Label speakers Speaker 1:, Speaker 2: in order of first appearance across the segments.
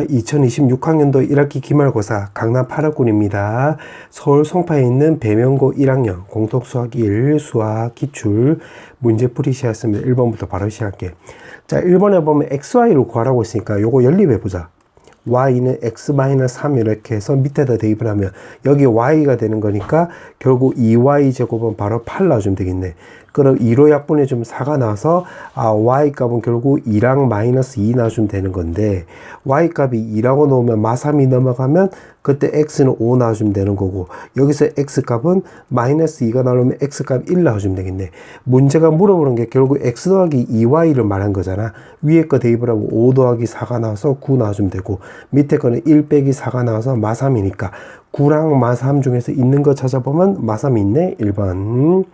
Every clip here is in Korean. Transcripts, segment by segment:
Speaker 1: 2026학년도 1학기 기말고사 강남 8학군입니다. 서울 송파에 있는 배명고 1학년 공통수학 1 수학 기출 문제풀이 시였습니다. 1번부터 바로 시작할게요. 자, 1번에 보면 xy를 구하라고 했으니까 요거 연립해보자. y는 x-3 이렇게 해서 밑에다 대입을 하면 여기 y가 되는 거니까 결국 2y제곱은 바로 8 놔주면 되겠네. 그럼 2로 약분해주면 4가 나와서 y 값은 결국 2랑 마이너스 2 놔주면 되는 건데 y 값이 2라고 놓으면 마3이 넘어가면 그때 x는 5 놔주면 되는 거고 여기서 x 값은 마이너스 2가 나오면 x 값 1 놔주면 되겠네. 문제가 물어보는 게 결국 x 더하기 2y를 말한 거잖아. 위에 거 대입을 하면 5 더하기 4가 나와서 9 놔주면 되고 밑에 거는 1 빼기 4가 나와서 마3이니까 9랑 마3 중에서 있는 거 찾아보면 마3 있네. 1번.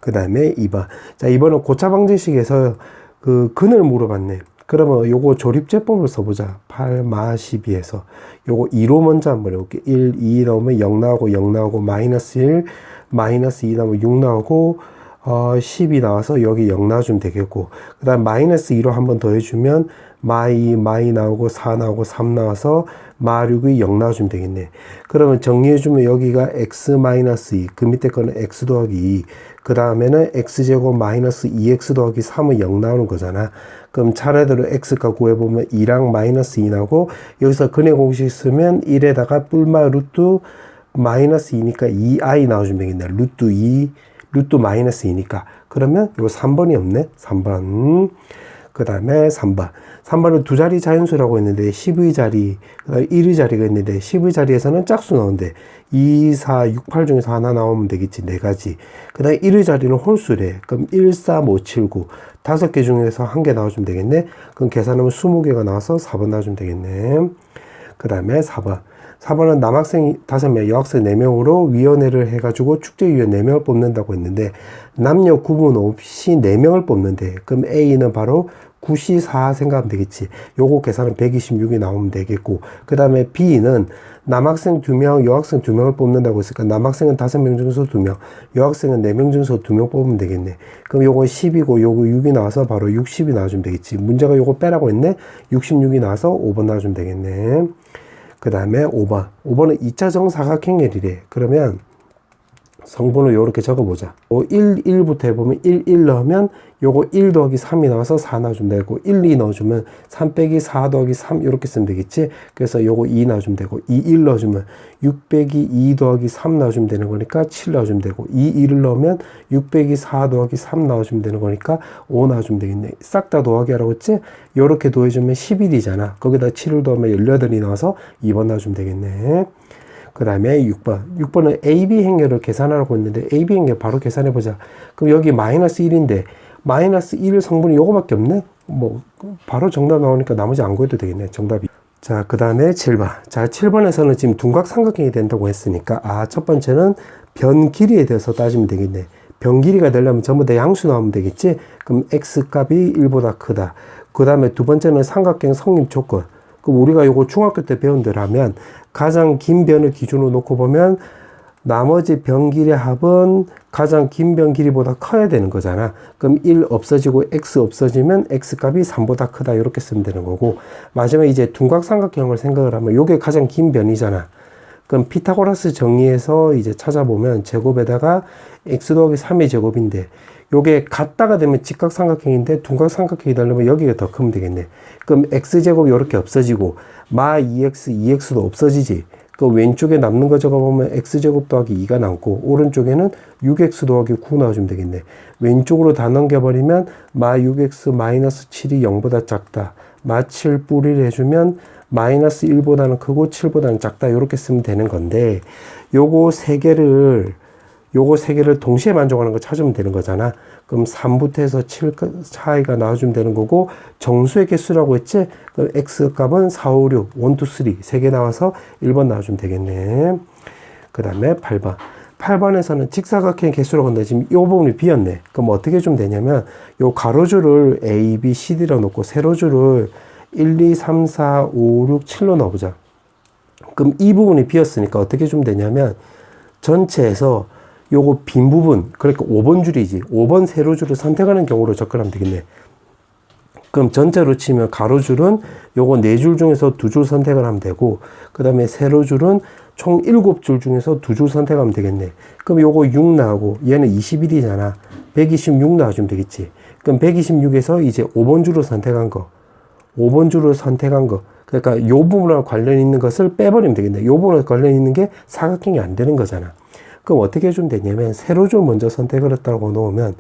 Speaker 1: 그 다음에 2번. 자, 이번은 고차 방정식에서 그 근을 물어봤네. 그러면 요거 조립제법을 써보자. 8, 마 12에서. 요거 2로 먼저 한번 해볼게. 1, 2 나오면 0 나오고 0 나오고 마이너스 1, 마이너스 2 나오면 6 나오고 10이 나와서 여기 0 놔주면 되겠고. 그 다음 마이너스 2로 한번 더 해주면 마이 나오고 4 나오고 3 나와서 마 6이 0 나와주면 되겠네. 그러면 정리해주면 여기가 x-2, 그 밑에 거는 x 더하기 2, 그 다음에는 x제곱 마이너스 2x 더하기 3은 0 나오는 거잖아. 그럼 차례대로 x값 구해보면 2랑 마이너스 2 나오고 여기서 근의 공식 쓰면 1에다가 뿔마 루트 마이너스 2니까 2i 나와주면 되겠네. 루트 2, 루트 마이너스 2니까. 그러면 요 3번이 없네. 3번. 그 다음에 3번. 3번은 두 자리 자연수라고 했는데 10의 자리, 1의 자리가 있는데 10의 자리에서는 짝수 나오는데 2, 4, 6, 8 중에서 하나 나오면 되겠지. 4가지. 그 다음에 1의 자리는 홀수래. 그럼 1, 4, 5, 7, 9. 5개 중에서 1개 나와주면 되겠네. 그럼 계산하면 20개가 나와서 4번 나와주면 되겠네. 그 다음에 4번. 4번은 남학생 5명, 여학생 4명으로 위원회를 해가지고 축제위원 4명을 뽑는다고 했는데 남녀 구분 없이 4명을 뽑는데 그럼 A는 바로 94 생각하면 되겠지. 요거 계산은 126이 나오면 되겠고 그 다음에 B는 남학생 2명, 여학생 2명을 뽑는다고 했으니까 남학생은 5명 중에서 2명, 여학생은 4명 중에서 2명 뽑으면 되겠네. 그럼 요건 10이고 요거 6이 나와서 바로 60이 나와주면 되겠지. 문제가 요거 빼라고 했네. 66이 나와서 5번 나와주면 되겠네. 그 다음에 5번. 5번은 2차 정사각형열이래. 그러면 성분을 요렇게 적어보자. 1, 1부터 해보면 1, 1 넣으면 요거 1 더하기 3이 나와서 4 넣어주면 되고 1, 2 넣어주면 3 빼기 4 더하기 3 이렇게 쓰면 되겠지. 그래서 요거 2 넣어주면 되고 2, 1 넣어주면 6 빼기 2 더하기 3 넣어주면 되는 거니까 7 넣어주면 되고 2, 1을 넣으면 6 빼기 4 더하기 3 넣어주면 되는 거니까 5 넣어주면 되겠네. 싹 다 더하기 하라고 했지? 요렇게 더해주면 11이잖아. 거기다 7을 더하면 18이 나와서 2번 넣어주면 되겠네. 그 다음에 6번. 6번은 AB 행렬을 계산하라고 했는데 AB 행렬 바로 계산해보자. 그럼 여기 마이너스 1인데 마이너스 1 성분이 요거밖에 없네? 뭐 바로 정답 나오니까 나머지 안 구해도 되겠네. 정답이. 자, 그 다음에 7번. 자, 7번에서는 지금 둔각삼각형이 된다고 했으니까 첫 번째는 변 길이에 대해서 따지면 되겠네. 변 길이가 되려면 전부 다 양수 나오면 되겠지? 그럼 x값이 1보다 크다. 그 다음에 두 번째는 삼각형 성립 조건. 그럼 우리가 요거 중학교 때 배운 대로 하면 가장 긴 변을 기준으로 놓고 보면 나머지 변 길이의 합은 가장 긴 변 길이보다 커야 되는 거잖아. 그럼 1 없어지고 x 없어지면 x값이 3보다 크다 이렇게 쓰면 되는 거고 마지막에 이제 둔각삼각형을 생각을 하면 요게 가장 긴 변이잖아. 그럼 피타고라스 정리해서 이제 찾아보면 제곱에다가 x 더하기 3의 제곱인데 요게 같다가 되면 직각삼각형인데 둔각삼각형이 되려면 여기가 더 크면 되겠네. 그럼 x제곱이 이렇게 없어지고 마 2x, 2x도 없어지지. 그 왼쪽에 남는 거 적어보면 x제곱 더하기 2가 남고 오른쪽에는 6x 더하기 9 나와주면 되겠네. 왼쪽으로 다 넘겨버리면 마 6x 마이너스 7이 0보다 작다. 마 7 뿌리를 해주면 마이너스 1보다는 크고 7보다는 작다. 이렇게 쓰면 되는 건데 요거 세 개를 동시에 만족하는 거 찾으면 되는 거잖아. 그럼 3부터 해서 7 차이가 나와주면 되는 거고 정수의 개수라고 했지? 그럼 x값은 4, 5, 6, 1, 2, 3 세 개 나와서 1번 나와주면 되겠네. 그 다음에 8번. 8번에서는 직사각형의 개수라고 한다. 지금 이 부분이 비었네. 그럼 어떻게 좀 되냐면 요 가로줄을 A, B, C, D로 놓고 세로줄을 1, 2, 3, 4, 5, 6, 7로 넣어보자. 그럼 이 부분이 비었으니까 어떻게 좀 되냐면 전체에서 요거 빈 부분, 그러니까 5번 줄이지. 5번 세로줄을 선택하는 경우로 접근하면 되겠네. 그럼 전체로 치면 가로줄은 요거 4줄 중에서 2줄 선택을 하면 되고, 그 다음에 세로줄은 총 7줄 중에서 2줄 선택하면 되겠네. 그럼 요거 6 나오고, 얘는 21이잖아. 126 나와주면 되겠지. 그럼 126에서 이제 5번 줄을 선택한 거, 5번 줄을 선택한 거, 그러니까 요 부분하고 관련 있는 것을 빼버리면 되겠네. 요 부분하고 관련 있는 게 사각형이 안 되는 거잖아. 그럼 어떻게 해주면 되냐면, 세로줄 먼저 선택을 했다고 놓으면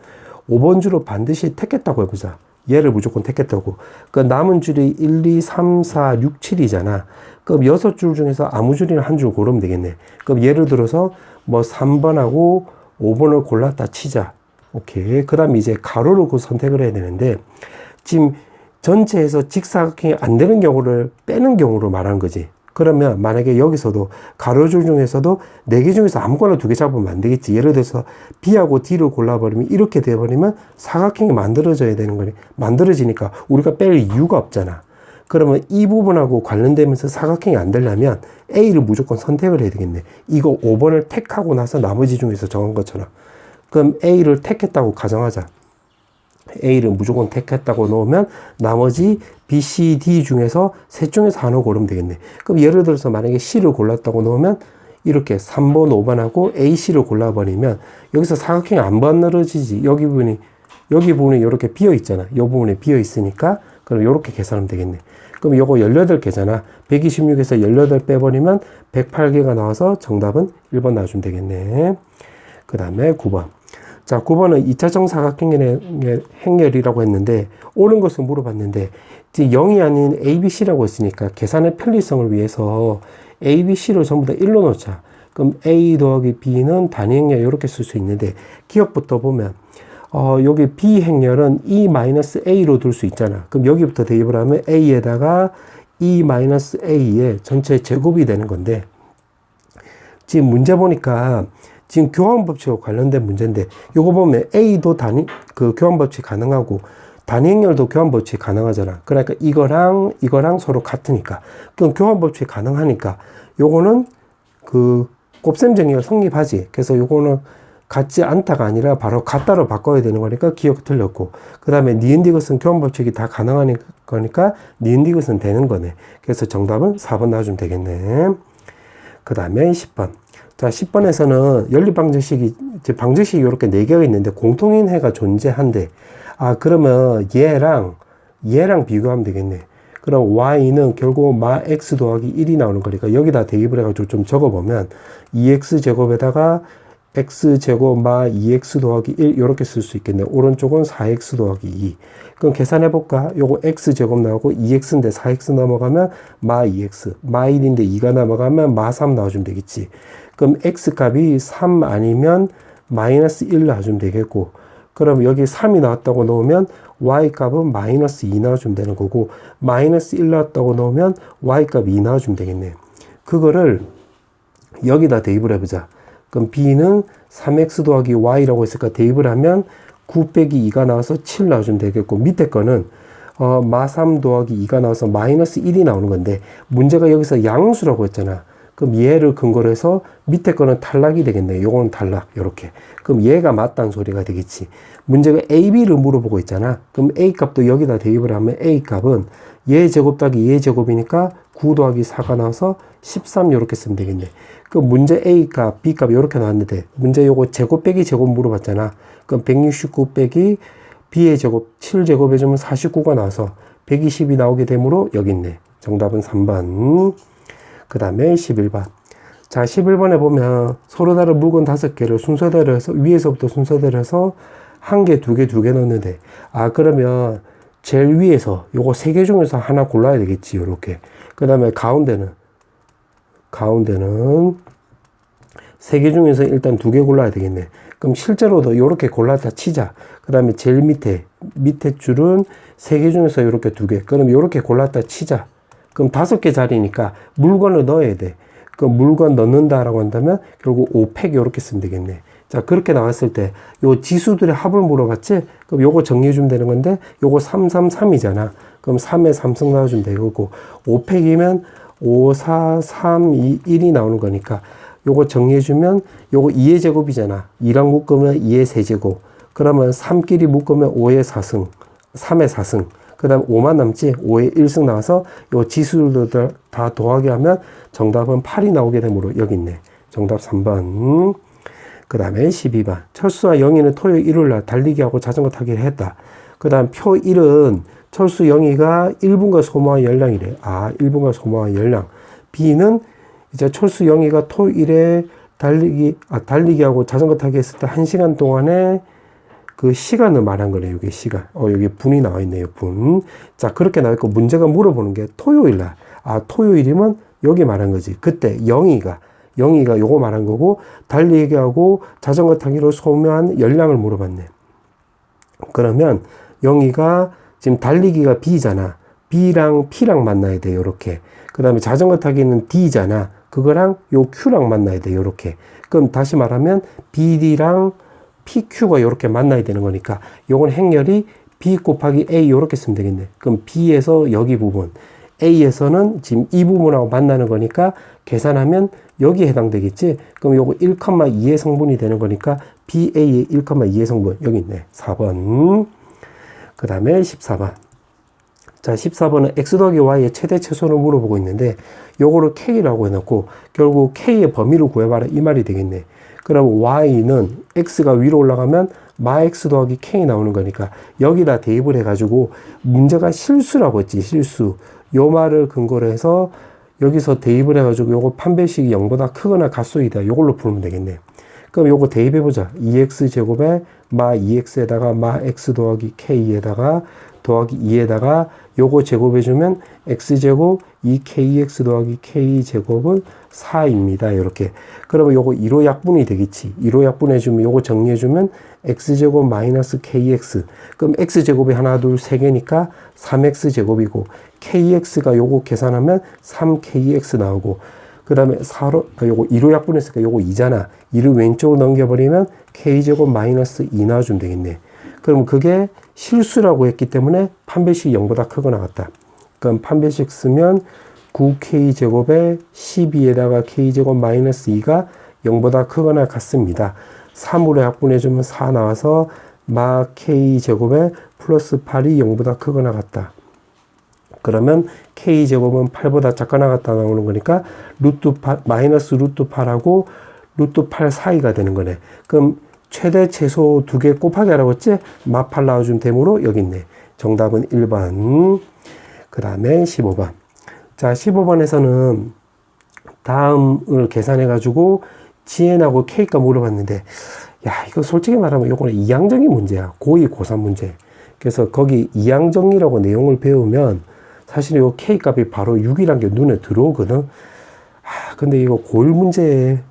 Speaker 1: 5번 줄을 반드시 택했다고 해보자. 얘를 무조건 택했다고. 그 남은 줄이 1, 2, 3, 4, 6, 7이잖아. 그럼 6줄 중에서 아무 줄이나 한 줄 고르면 되겠네. 그럼 예를 들어서 뭐 3번하고 5번을 골랐다 치자. 오케이. 그 다음에 이제 가로로 그 선택을 해야 되는데, 지금 전체에서 직사각형이 안 되는 경우를 빼는 경우로 말하는 거지. 그러면 만약에 여기서도 가로줄 중에서도 4개 중에서 아무거나 2개 잡으면 안 되겠지. 예를 들어서 B하고 D를 골라버리면 이렇게 돼버리면 사각형이 만들어져야 되는 거니. 만들어지니까 우리가 뺄 이유가 없잖아. 그러면 이 부분하고 관련되면서 사각형이 안 되려면 A를 무조건 선택을 해야 되겠네. 이거 5번을 택하고 나서 나머지 중에서 정한 것처럼. 그럼 A를 택했다고 가정하자. A를 무조건 택했다고 놓으면 나머지 B, C, D 중에서 셋 중에서 하나 고르면 되겠네. 그럼 예를 들어서 만약에 C를 골랐다고 놓으면 이렇게 3번, 5번하고 A, C를 골라버리면 여기서 사각형이 안 만들어지지. 여기 부분이 이렇게 비어 있잖아. 이 부분에 비어 있으니까 그럼 이렇게 계산하면 되겠네. 그럼 요거 18개잖아. 126에서 18 빼버리면 108개가 나와서 정답은 1번 나와주면 되겠네. 그 다음에 9번. 자, 9번은 2차정 사각형의 행렬이라고 했는데, 옳은 것을 물어봤는데, 0이 아닌 A, B, C라고 했으니까 계산의 편리성을 위해서 A, B, C를 전부 다 1로 놓자. 그럼 A 더하기 B는 단위 행렬 이렇게 쓸 수 있는데, 기억부터 보면 여기 B 행렬은 E-A로 둘 수 있잖아. 그럼 여기부터 대입을 하면 A에다가 E-A의 전체 제곱이 되는 건데, 지금 문제 보니까 지금 교환법칙과 관련된 문제인데, 요거 보면 A도 교환법칙 가능하고, 단위행렬도 교환법칙 가능하잖아. 그러니까 이거랑 서로 같으니까. 그럼 교환법칙 가능하니까, 요거는 곱셈 정의가 성립하지. 그래서 요거는 같지 않다가 아니라 바로 같다로 바꿔야 되는 거니까 기억 틀렸고, 그 다음에 니은디 것은 교환법칙이 다 가능한 거니까 니은디 것은 되는 거네. 그래서 정답은 4번 나와주면 되겠네. 그 다음에 10번. 자, 10번에서는 연립방정식이 이렇게 4개가 있는데 공통인 해가 존재한대. 그러면 얘랑 비교하면 되겠네. 그럼 y는 결국 마 x 더하기 1이 나오는 거니까 여기다 대입을 해가지고 좀 적어보면 2x 제곱에다가 x 제곱 마 2x 더하기 1 이렇게 쓸 수 있겠네. 오른쪽은 4x 더하기 2. 그럼 계산해 볼까? 요거 x 제곱 나오고 2x인데 4x 넘어가면 마 2x, 마 1인데 2가 넘어가면 마 3 나와주면 되겠지. 그럼 x 값이 3 아니면 마이너스 1 나와주면 되겠고, 그럼 여기 3이 나왔다고 놓으면 y 값은 마이너스 2 나와주면 되는 거고, 마이너스 1 나왔다고 놓으면 y 값 2 나와주면 되겠네. 그거를 여기다 대입을 해보자. 그럼 b는 3x 더하기 y라고 했으니까 대입을 하면 9 빼기 2가 나와서 7 나와주면 되겠고, 밑에 거는 마 3 더하기 2가 나와서 마이너스 1이 나오는 건데, 문제가 여기서 양수라고 했잖아. 그럼 얘를 근거로 해서 밑에 거는 탈락이 되겠네. 요거는 탈락. 요렇게. 그럼 얘가 맞다는 소리가 되겠지. 문제가 A, B를 물어보고 있잖아. 그럼 A 값도 여기다 대입을 하면 A 값은 얘 제곱 더하기 얘 제곱이니까 9 더하기 4가 나와서 13 요렇게 쓰면 되겠네. 그 문제 A 값, B 값 요렇게 나왔는데, 문제 요거 제곱 빼기 제곱 물어봤잖아. 그럼 169 빼기 B의 제곱 7 제곱해주면 49가 나와서 120이 나오게 되므로 여기 있네. 정답은 3번. 그 다음에 11번. 자, 11번에 보면 서로 다른 물건 5개를 순서대로 해서, 위에서부터 순서대로 해서 1개, 2개, 2개 넣는데, 그러면 제일 위에서 요거 3개 중에서 하나 골라야 되겠지. 요렇게. 그 다음에 가운데는 3개 중에서 일단 2개 골라야 되겠네. 그럼 실제로도 요렇게 골랐다 치자. 그 다음에 제일 밑에 줄은 3개 중에서 요렇게 2개. 그럼 요렇게 골랐다 치자. 그럼 5개 자리니까 물건을 넣어야 돼. 그 물건 넣는다라고 한다면 결국 5팩 이렇게 쓰면 되겠네. 자, 그렇게 나왔을 때 요 지수들의 합을 물어봤지? 그럼 요거 정리해 주면 되는 건데, 요거 3, 3, 3이잖아. 그럼 3에 3승 나와주면 되고, 5팩이면 5, 4, 3, 2, 1이 나오는 거니까 요거 정리해 주면 요거 2의 제곱이잖아. 2랑 묶으면 2의 세제곱. 그러면 3끼리 묶으면 5의 4승, 3의 4승. 그 다음 5만 남지. 5에 1승 나와서 요 지수들도 다 더하게 하면 정답은 8이 나오게 되므로 여기 있네. 정답 3번. 그 다음에 12번. 철수와 영희는 토요일 일요일날 달리기하고 자전거 타기를 했다. 그 다음 표 1은 철수 영희가 1분간 소모한 열량이래. 아, 1분간 소모한 열량. B는 이제 철수 영희가 토요일에 달리기하고 자전거 타기 했을 때 1시간 동안에 그 시간을 말한 거네, 여기 시간. 여기 분이 나와 있네요, 분. 자, 그렇게 나왔고, 문제가 물어보는 게 토요일날. 아, 토요일이면 여기 말한 거지. 그때 영희가 요거 말한 거고, 달리기하고 자전거 타기로 소모한 열량을 물어봤네. 그러면 영희가 지금 달리기가 B잖아. B랑 P랑 만나야 돼, 요렇게. 그 다음에 자전거 타기는 D잖아. 그거랑 요 Q랑 만나야 돼, 요렇게. 그럼 다시 말하면 BD랑 PQ가 요렇게 만나야 되는 거니까 요건 행렬이 B 곱하기 A 요렇게 쓰면 되겠네. 그럼 B에서 여기 부분, A에서는 지금 이 부분하고 만나는 거니까 계산하면 여기에 해당되겠지. 그럼 요거 1,2의 성분이 되는 거니까 BA의 1,2의 성분 여기 있네. 4번. 그 다음에 14번. 자, 14번은 X 더하기 Y의 최대 최소를 물어보고 있는데 요거를 K라고 해놓고 결국 K의 범위를 구해봐라 이 말이 되겠네. 그럼 Y는 X가 위로 올라가면 마X 더하기 K 나오는 거니까 여기다 대입을 해가지고 문제가 실수라고 했지, 실수. 요 말을 근거로 해서 여기서 대입을 해가지고 요거 판별식이 0보다 크거나 같소이다. 요걸로 풀면 되겠네. 그럼 요거 대입해보자. 2X 제곱에 마 2X에다가 마 X 더하기 K에다가 더하기 2에다가 요거 제곱해주면 X제곱 2KX 더하기 K제곱은 4입니다. 이렇게. 그러면 요거 2로 약분이 되겠지. 2로 약분해주면 요거 정리해주면 X제곱 마이너스 KX. 그럼 X제곱이 하나, 둘, 세 개니까 3X제곱이고 KX가 요거 계산하면 3KX 나오고 그 다음에 4로, 요거 2로 약분했으니까 요거 2잖아. 2를 왼쪽으로 넘겨버리면 K제곱 마이너스 2 나와주면 되겠네. 그럼 그게 실수라고 했기 때문에 판별식이 0보다 크거나 같다. 그럼 판별식 쓰면 9K제곱에 12에다가 K제곱 마이너스 2가 0보다 크거나 같습니다. 3으로 약분해주면 4 나와서 마 K제곱에 플러스 8이 0보다 크거나 같다. 그러면 K제곱은 8보다 작거나 같다 나오는 거니까 루트 8, 마이너스 루트 8하고 루트 8 사이가 되는 거네. 그럼 최대 최소 두 개 곱하기 하라고 했지? 마 8 나와주면 되므로 여기 있네. 정답은 1번. 그 다음에 15번. 자, 15번에서는 다음을 계산해가지고 GN하고 K가 물어봤는데, 야, 이거 솔직히 말하면 이거는 이항정의 문제야. 고2, 고3 문제. 그래서 거기 이항정이라고 내용을 배우면 사실 이 K 값이 바로 6이란 게 눈에 들어오거든. 근데 이거 고1 문제,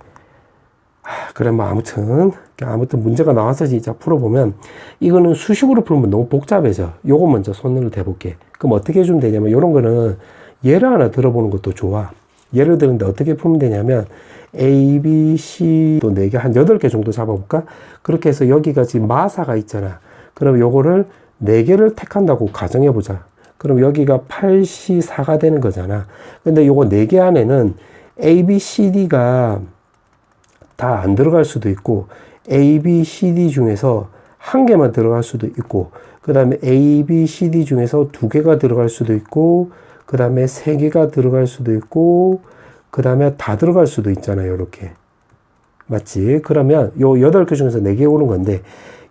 Speaker 1: 그래, 뭐, 아무튼 문제가 나와서 진짜 풀어보면, 이거는 수식으로 풀면 너무 복잡해져. 요거 먼저 손을 대볼게. 그럼 어떻게 해주면 되냐면, 요런 거는 예를 하나 들어보는 것도 좋아. 예를 들는데 어떻게 풀면 되냐면, A, B, C 또 4개, 한 8개 정도 잡아볼까? 그렇게 해서 여기가 지금 마사가 있잖아. 그럼 요거를 4개를 택한다고 가정해보자. 그럼 여기가 8C 4가 되는 거잖아. 근데 요거 4개 안에는 A, B, C, D가 다 안 들어갈 수도 있고 A, B, C, D 중에서 한 개만 들어갈 수도 있고 그 다음에 A, B, C, D 중에서 2개가 들어갈 수도 있고 그 다음에 3개가 들어갈 수도 있고 그 다음에 다 들어갈 수도 있잖아요. 이렇게. 맞지? 그러면 요 8개 중에서 4개 오는 건데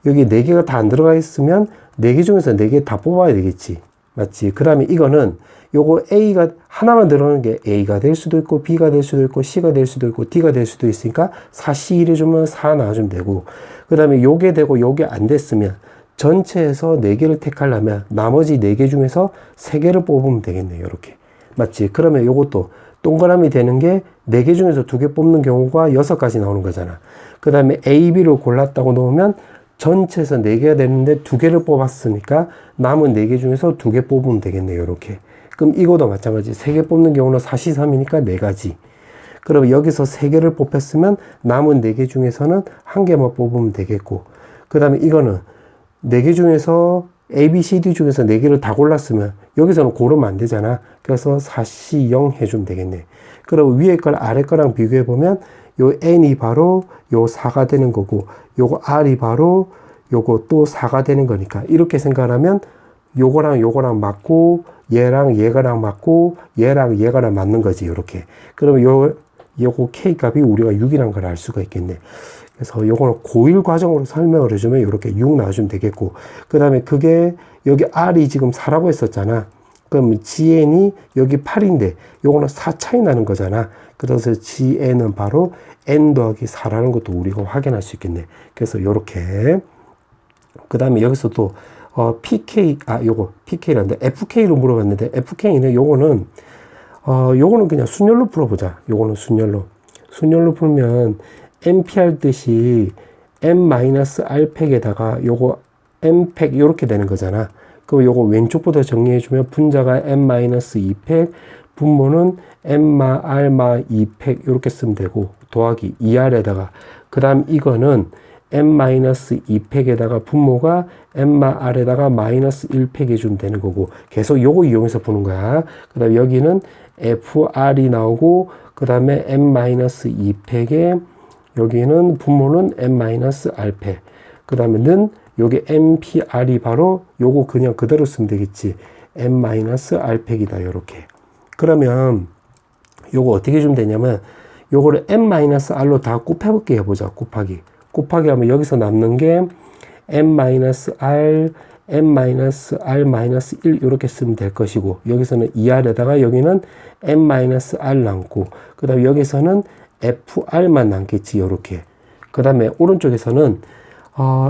Speaker 1: 여기 4개가 다 안 들어가 있으면 4개 중에서 4개 다 뽑아야 되겠지. 맞지? 그 다음에 이거는 요거 A가 하나만 들어오는 게 A가 될 수도 있고 B가 될 수도 있고 C가 될 수도 있고 D가 될 수도 있으니까 4C 1해주면 4 나와주면 되고 그 다음에 요게 되고 요게 안 됐으면 전체에서 4개를 택하려면 나머지 4개 중에서 3개를 뽑으면 되겠네요. 이렇게. 맞지? 그러면 요것도 동그라미 되는 게 4개 중에서 2개 뽑는 경우가 6가지 나오는 거잖아. 그 다음에 A, B를 골랐다고 놓으면 전체에서 4개가 되는데 2개를 뽑았으니까 남은 4개 중에서 2개 뽑으면 되겠네요. 이렇게. 그럼 이거도 마찬가지. 3개 뽑는 경우는 4C3이니까 4가지. 그럼 여기서 3개를 뽑혔으면 남은 4개 중에서는 1개만 뽑으면 되겠고 그 다음에 이거는 4개 중에서 A, B, C, D 중에서 4개를 다 골랐으면 여기서는 고르면 안 되잖아. 그래서 4C0 해주면 되겠네. 그럼 위에 걸 아래 거랑 비교해 보면 요 N이 바로 요 4가 되는 거고 요거 R이 바로 요거 또 4가 되는 거니까 이렇게 생각하면 요거랑 요거랑 맞고 얘랑 얘가랑 맞고 얘랑 얘가랑 맞는 거지. 요렇게. 그러면 요거 K 값이 우리가 6이란 걸 알 수가 있겠네. 그래서 요거는 고1 과정으로 설명을 해주면 이렇게 6 나와주면 되겠고, 그 다음에 그게 여기 R이 지금 4라고 했었잖아. 그럼 GN이 여기 8인데 요거는 4 차이 나는 거잖아. 그래서 GN은 바로 N 더하기 4라는 것도 우리가 확인할 수 있겠네. 그래서 요렇게. 그 다음에 여기서 또 요거 PK란데 FK로 물어봤는데, FK는 요거는 그냥 순열로 풀어보자. 요거는 순열로 풀면 NPR 뜻이 n-r팩에다가 요거 n팩 요렇게 되는 거잖아. 그럼 요거 왼쪽부터 정리해주면 분자가 n-2팩, 분모는 n-r-2팩 요렇게 쓰면 되고, 더하기 2r에다가, 그 다음 이거는 n-2팩에다가 분모가 n-r에다가 -1팩 해주면 되는 거고, 계속 요거 이용해서 푸는 거야. 그 다음에 여기는 fr이 나오고, 그 다음에 n-2팩에 여기는 분모는 n-r팩, 그 다음에는 여기 npr이 바로 요거 그냥 그대로 쓰면 되겠지. n-r팩이다. 요렇게. 그러면 요거 어떻게 주면 되냐면, 요거를 n-r로 다 곱해볼게 해보자. 곱하기 하면 여기서 남는 게 n-r, n-r-1 이렇게 쓰면 될 것이고, 여기서는 2r에다가 여기는 n-r 남고, 그 다음에 여기서는 fr만 남겠지. 요렇게. 그 다음에 오른쪽에서는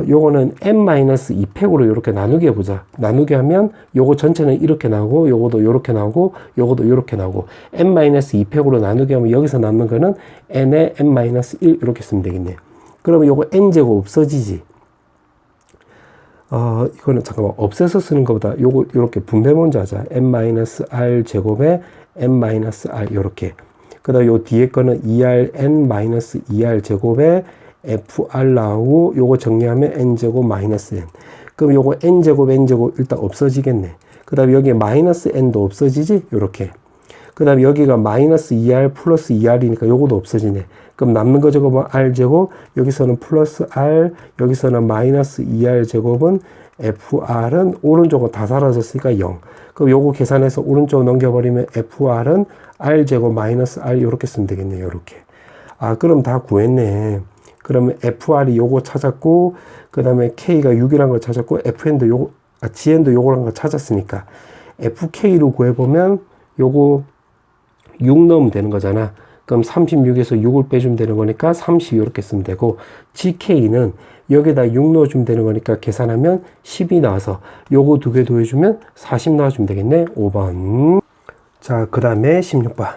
Speaker 1: 요거는 n-2팩으로 이렇게 나누게 해보자. 나누게 하면 요거 전체는 이렇게 나오고, 요거도 이렇게 나오고, 요거도 이렇게 나오고, n-2팩으로 나누게 하면 여기서 남는 거는 n에 n-1 이렇게 쓰면 되겠네. 그러면 요거 n제곱 없어지지. 이거는 잠깐만, 없애서 쓰는 것보다 요거 이렇게 분배 먼저 하자. n-r 제곱에 n-r 요렇게. 그 다음 요 뒤에 거는 2rn-2r 제곱에 fr 나오고, 요거 정리하면 n제곱 마이너스 n. 그럼 요거 n제곱 일단 없어지겠네. 그 다음에 여기에 마이너스 n도 없어지지? 요렇게. 그 다음에 여기가 마이너스 2r 플러스 2r이니까 요거도 없어지네. 그럼 남는 거 제곱은 r제곱, 여기서는 플러스 r, 여기서는 마이너스 2r 제곱은 fr은 오른쪽은 다 사라졌으니까 0. 그럼 요거 계산해서 오른쪽 넘겨버리면 fr은 r제곱 마이너스 r 요렇게 쓰면 되겠네. 요렇게. 그럼 다 구했네. 그러면 fr이 요거 찾았고, 그 다음에 k가 6이란 걸 찾았고, fn도 요거, gn도 요거란 걸 찾았으니까 fk로 구해보면 요거 6 넣으면 되는 거잖아. 그럼 36에서 6을 빼주면 되는 거니까 30 이렇게 쓰면 되고, gk는 여기다 6 넣어주면 되는 거니까 계산하면 10이 나와서 요거 두 개 더해주면 40 나와주면 되겠네. 5번. 자, 그 다음에 16번.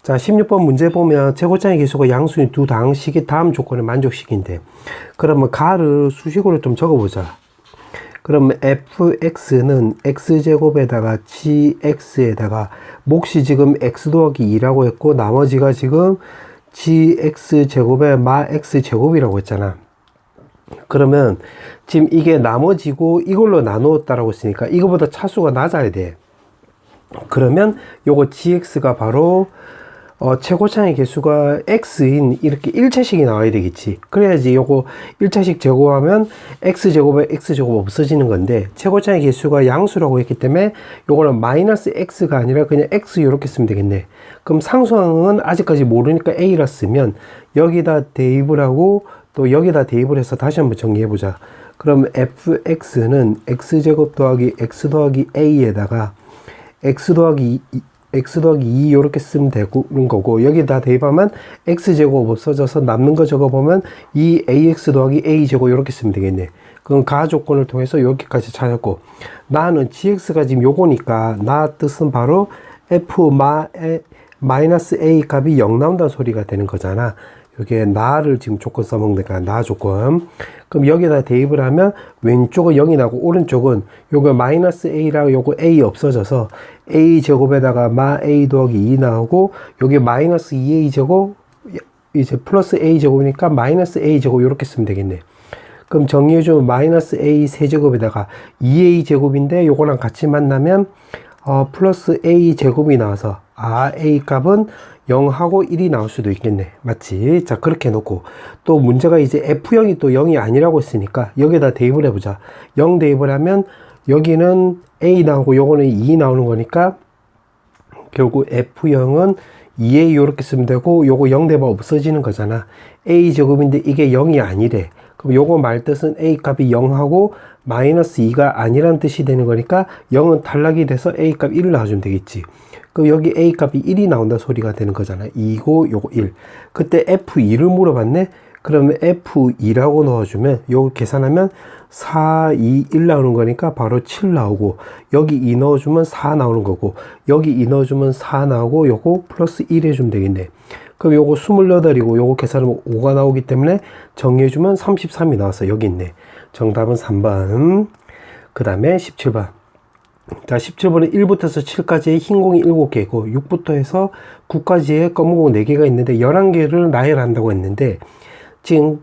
Speaker 1: 자, 16번 문제 보면 최고차의 개수가 양수인 두 다항식이 다음 조건을 만족시킨대. 그러면 가를 수식으로 좀 적어보자. 그러면 fx는 x제곱에다가 gx에다가 몫이 지금 x 더하기 2라고 했고, 나머지가 지금 gx제곱에 마 x제곱이라고 했잖아. 그러면 지금 이게 나머지고 이걸로 나누었다라고 했으니까 이거보다 차수가 낮아야 돼. 그러면 요거 gx가 바로 최고차의 개수가 x인 이렇게 1차식이 나와야 되겠지. 그래야지 요거 1차식 제곱하면 x제곱에 x제곱 없어지는 건데, 최고차의 개수가 양수라고 했기 때문에 요거는 마이너스 x가 아니라 그냥 x 이렇게 쓰면 되겠네. 그럼 상수항은 아직까지 모르니까 a라 쓰면 여기다 대입을 하고 또 여기다 대입을 해서 다시 한번 정리해보자. 그럼 fx는 x제곱 더하기 x 더하기 a에다가 x 더하기 2 이렇게 쓰면 되는 거고, 여기다 대입하면 x제곱 없어져서 남는 거 적어보면 2ax 더하기 a제곱 이렇게 쓰면 되겠네. 그럼 가 조건을 통해서 여기까지 찾았고, 나는 gx가 지금 요거니까 나 뜻은 바로 f 마이너스 a 값이 0 나온다는 소리가 되는 거잖아. 여기에 나를 지금 조건 써먹으니까 나 조건. 그럼 여기다 대입을 하면 왼쪽은 0이 나고 오른쪽은 요거 마이너스 a랑 요거 a 없어져서 a 제곱에다가 마 a 더하기 2 나오고, 여기 마이너스 2a 제곱 이제 플러스 a 제곱이니까 마이너스 a 제곱 이렇게 쓰면 되겠네. 그럼 정리해주면 마이너스 a 세제곱에다가 2a 제곱인데 요거랑 같이 만나면 플러스 a 제곱이 나와서 a 값은 0하고 1이 나올 수도 있겠네. 맞지? 자, 그렇게 해놓고 또 문제가 이제 F형이 또 0이 아니라고 했으니까 여기다 대입을 해보자. 0 대입을 하면 여기는 A 나오고 요거는 2 나오는 거니까 결국 F0은 2A 요렇게 쓰면 되고 요거 0 되면 없어지는 거잖아. A 제곱인데 이게 0이 아니래. 그럼 요거 말 뜻은 A 값이 0하고 마이너스 2가 아니란 뜻이 되는 거니까 0은 탈락이 돼서 A 값 1을 나와주면 되겠지. 그럼 여기 A 값이 1이 나온다 소리가 되는 거잖아. 2고 요거 1. 그때 F2를 물어봤네. 그러면 F2라고 넣어주면 요거 계산하면 4, 2, 1 나오는 거니까 바로 7 나오고, 여기 2 넣어주면 4 나오는 거고, 여기 2 넣어주면 4 나오고, 요거 플러스 1 해주면 되겠네. 그럼 요거 28이고 요거 계산하면 5가 나오기 때문에 정리해주면 33이 나왔어. 여기 있네. 정답은 3번. 그 다음에 17번. 자, 17번은 1부터 해서 7까지의 흰 공이 7개고 6부터 해서 9까지의 검은 공 4개가 있는데 11개를 나열한다고 했는데, 지금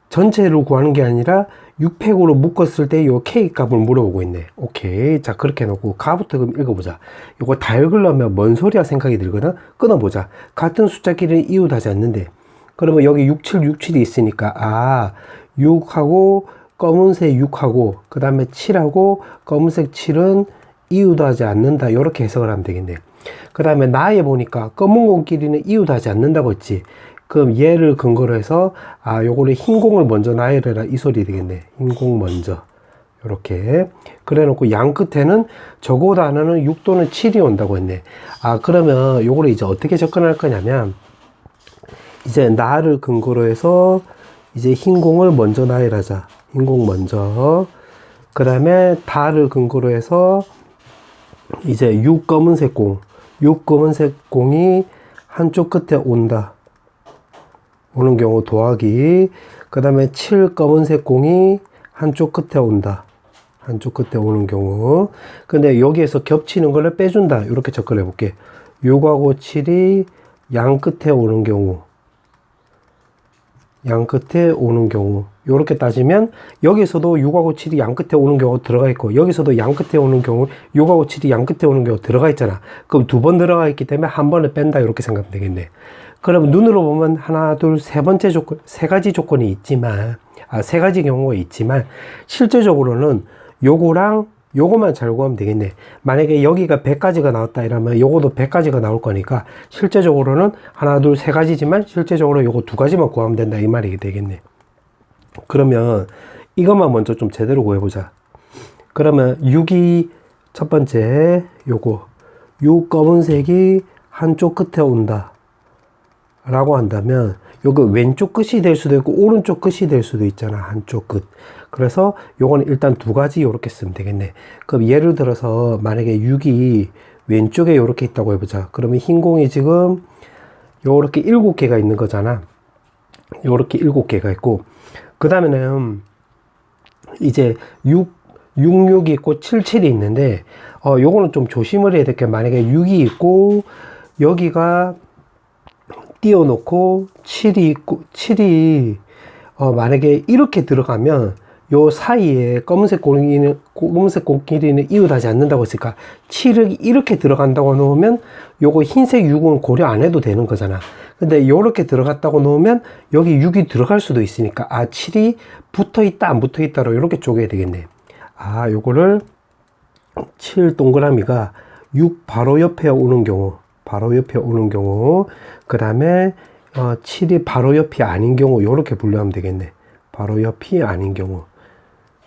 Speaker 1: 전체를 구하는 게 아니라 6팩으로 묶었을 때 요 K 값을 물어보고 있네. 오케이. 자, 그렇게 해놓고 가부터 그럼 읽어보자. 요거 다 읽으려면 뭔 소리야 생각이 들거든. 끊어보자. 같은 숫자끼리는 이웃하지 않는데, 그러면 여기 6, 7, 6, 7이 있으니까 6하고 검은색 6하고 그 다음에 7하고 검은색 7은 이웃하지 않는다. 요렇게 해석을 하면 되겠네. 그 다음에 나에 보니까 검은 공끼리는 이웃하지 않는다고 했지. 그럼 얘를 근거로 해서 요거를 흰 공을 먼저 나열해라 이 소리 되겠네. 흰 공 먼저 요렇게 그래 놓고 양 끝에는 적어 단어는 6 또는 7이 온다고 했네. 그러면 요거를 이제 어떻게 접근할 거냐면, 이제 나를 근거로 해서 이제 흰 공을 먼저 나열하자. 흰 공 먼저. 그 다음에 다를 근거로 해서 이제 6 검은색 공, 6 검은색 공이 한쪽 끝에 온다. 오는 경우 더하기, 그 다음에 7 검은색 공이 한쪽 끝에 온다. 한쪽 끝에 오는 경우. 근데 여기에서 겹치는 걸 빼준다. 이렇게 접근해 볼게. 6하고 7이 양 끝에 오는 경우. 양 끝에 오는 경우. 이렇게 따지면 여기서도 6하고 7이 양 끝에 오는 경우 들어가 있고, 여기서도 양 끝에 오는 경우 6하고 7이 양 끝에 오는 경우 들어가 있잖아. 그럼 2번 들어가 있기 때문에 한 번을 뺀다. 이렇게 생각하면 되겠네. 그럼 눈으로 보면 하나, 둘, 세 번째 조건, 세 가지 조건이 있지만, 세 가지 경우가 있지만, 실제적으로는 요거랑 요거만 잘 구하면 되겠네. 만약에 여기가 100가지가 나왔다 이러면 요거도 100가지가 나올 거니까, 실제적으로는 하나, 둘, 세 가지지만, 실제적으로 요거 2가지만 구하면 된다. 이 말이 되겠네. 그러면 이것만 먼저 좀 제대로 구해보자. 그러면 6이 첫 번째, 요거. 6 검은색이 한쪽 끝에 온다. 라고 한다면 요거 왼쪽 끝이 될 수도 있고 오른쪽 끝이 될 수도 있잖아. 한쪽 끝. 그래서 요거는 일단 2가지 요렇게 쓰면 되겠네. 그럼 예를 들어서 만약에 6이 왼쪽에 요렇게 있다고 해보자. 그러면 흰 공이 지금 요렇게 7개가 있는 거잖아. 요렇게 7개가 있고, 그 다음에는 이제 66이 있고 77이 있는데, 요거는 좀 조심을 해야 될 게, 만약에 6이 있고 여기가 띄워놓고 7이 있고 7이 만약에 이렇게 들어가면 요 사이에 검은색 공끼리는 이웃하지 않는다고 했으니까 7이 이렇게 들어간다고 놓으면 요거 흰색 6은 고려 안 해도 되는 거잖아. 근데 요렇게 들어갔다고 놓으면 여기 6이 들어갈 수도 있으니까 7이 붙어있다 안 붙어있다로 이렇게 쪼개야 되겠네. 요거를 7 동그라미가 6 바로 옆에 오는 경우, 그 다음에 7이 바로 옆이 아닌 경우 이렇게 분류하면 되겠네. 바로 옆이 아닌 경우.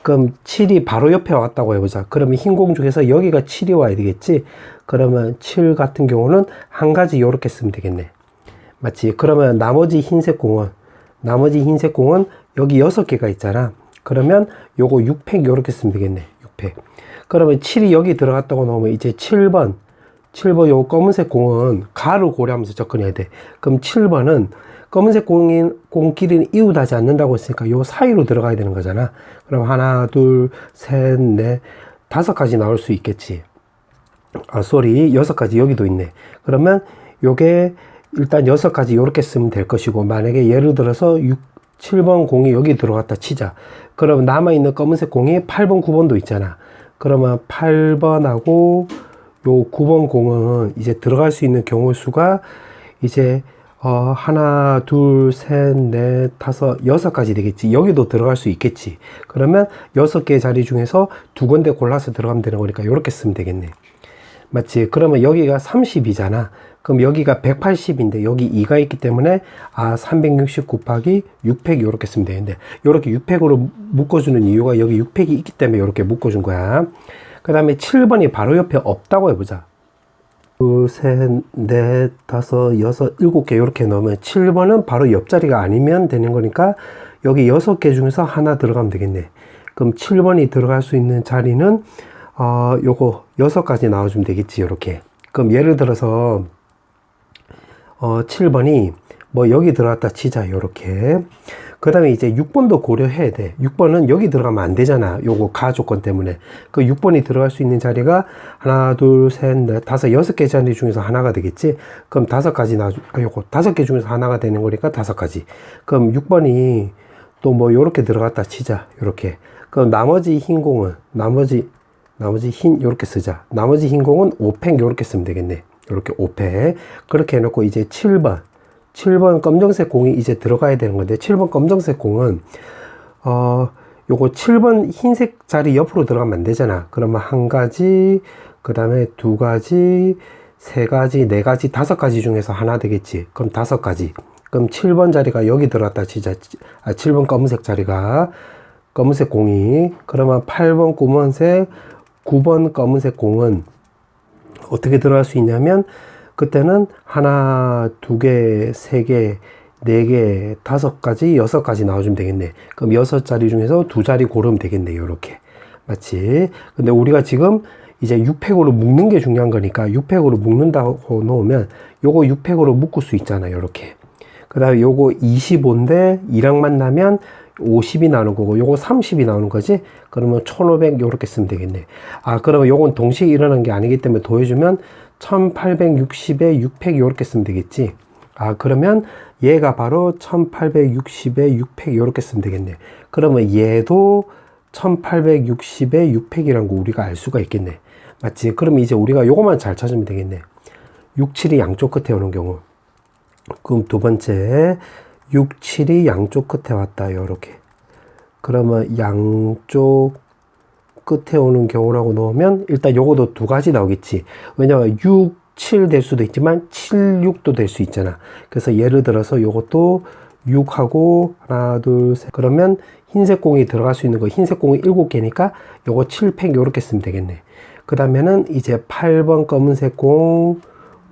Speaker 1: 그럼 7이 바로 옆에 왔다고 해보자. 그러면 흰 공 중에서 여기가 7이 와야 되겠지. 그러면 7 같은 경우는 한 가지 이렇게 쓰면 되겠네. 맞지? 그러면 나머지 흰색 공은 여기 6개가 있잖아. 그러면 요거 6팩 이렇게 쓰면 되겠네. 6팩. 그러면 7이 여기 들어갔다고 나오면 이제 7번 요 검은색 공은 가를 고려하면서 접근해야 돼. 그럼 7번은 검은색 공끼리는 이웃하지 않는다고 했으니까 요 사이로 들어가야 되는 거잖아. 그럼 하나, 둘, 셋, 넷, 5가지 나올 수 있겠지. 6가지 여기도 있네. 그러면 요게 일단 6가지 요렇게 쓰면 될 것이고, 만약에 예를 들어서 7번 공이 여기 들어갔다 치자. 그러면 남아있는 검은색 공이 8번, 9번도 있잖아. 그러면 8번하고 요 9번 공은 이제 들어갈 수 있는 경우 수가 이제 하나, 둘, 셋, 넷, 다섯, 여섯 가지 되겠지. 여기도 들어갈 수 있겠지. 그러면 6개의 자리 중에서 두 군데 골라서 들어가면 되는 거니까 이렇게 쓰면 되겠네. 맞지? 그러면 여기가 30이잖아. 그럼 여기가 180인데 여기 2가 있기 때문에 360 곱하기 600 이렇게 쓰면 되는데, 이렇게 600으로 묶어주는 이유가 여기 600이 있기 때문에 이렇게 묶어준 거야. 그 다음에 7번이 바로 옆에 없다고 해보자. 둘, 셋, 넷, 다섯, 여섯, 7개 이렇게 넣으면 7번은 바로 옆자리가 아니면 되는 거니까 여기 6개 중에서 하나 들어가면 되겠네. 그럼 7번이 들어갈 수 있는 자리는 요거 6가지 나와주면 되겠지. 이렇게. 그럼 예를 들어서 7번이 뭐 여기 들어갔다 치자. 요렇게. 그 다음에 이제 6번도 고려해야 돼. 6번은 여기 들어가면 안 되잖아. 요거 가 조건 때문에. 그 6번이 들어갈 수 있는 자리가 하나, 둘, 셋, 넷, 다섯, 6개 자리 중에서 하나가 되겠지. 그럼 5가지 요거 5개 중에서 하나가 되는 거니까 5가지. 그럼 6번이 또 뭐 요렇게 들어갔다 치자. 요렇게. 그럼 나머지 흰 공은, 나머지 흰 요렇게 쓰자. 나머지 흰 공은 5팩 요렇게 쓰면 되겠네. 요렇게 5팩. 그렇게 해놓고 이제 7번 검정색 공이 이제 들어가야 되는 건데, 7번 검정색 공은 요거 7번 흰색 자리 옆으로 들어가면 안 되잖아. 그러면 1가지, 그 다음에 2가지, 3가지, 4가지, 5가지 중에서 하나 되겠지. 그럼 5가지. 그럼 7번 자리가 여기 들어갔다 치자. 7번 검은색 자리가 검은색 공이, 그러면 8번 검은색, 9번 검은색 공은 어떻게 들어갈 수 있냐면, 그때는 하나, 2개, 3개, 4개, 5가지, 6가지 나와주면 되겠네. 그럼 6자리 중에서 2자리 고르면 되겠네. 요렇게. 맞지? 근데 우리가 지금 이제 6팩으로 묶는 게 중요한 거니까 6팩으로 묶는다고 놓으면 요거 6팩으로 묶을 수 있잖아. 요렇게. 그 다음에 요거 25인데 2랑 만나면 50이 나오는 거고, 요거 30이 나오는 거지. 그러면 1500 요렇게 쓰면 되겠네. 그러면 요건 동시에 일어난 게 아니기 때문에 더해주면 1860에 600 요렇게 쓰면 되겠지. 그러면 얘가 바로 1860에 600 요렇게 쓰면 되겠네. 그러면 얘도 1860에 600이라는 거 우리가 알 수가 있겠네. 맞지? 그럼 이제 우리가 요거만 잘 찾으면 되겠네. 6, 7이 양쪽 끝에 오는 경우. 그럼 두 번째 6, 7이 양쪽 끝에 왔다. 요렇게. 그러면 양쪽 끝에 오는 경우라고 넣으면 일단 요거도 2가지 나오겠지. 왜냐면 6, 7 될 수도 있지만 7, 6도 될 수 있잖아. 그래서 예를 들어서 요것도 6하고 하나, 둘, 셋. 그러면 흰색 공이 들어갈 수 있는 거, 흰색 공이 7개니까 요거 7팩 요렇게 쓰면 되겠네. 그 다음에는 이제 8번 검은색 공,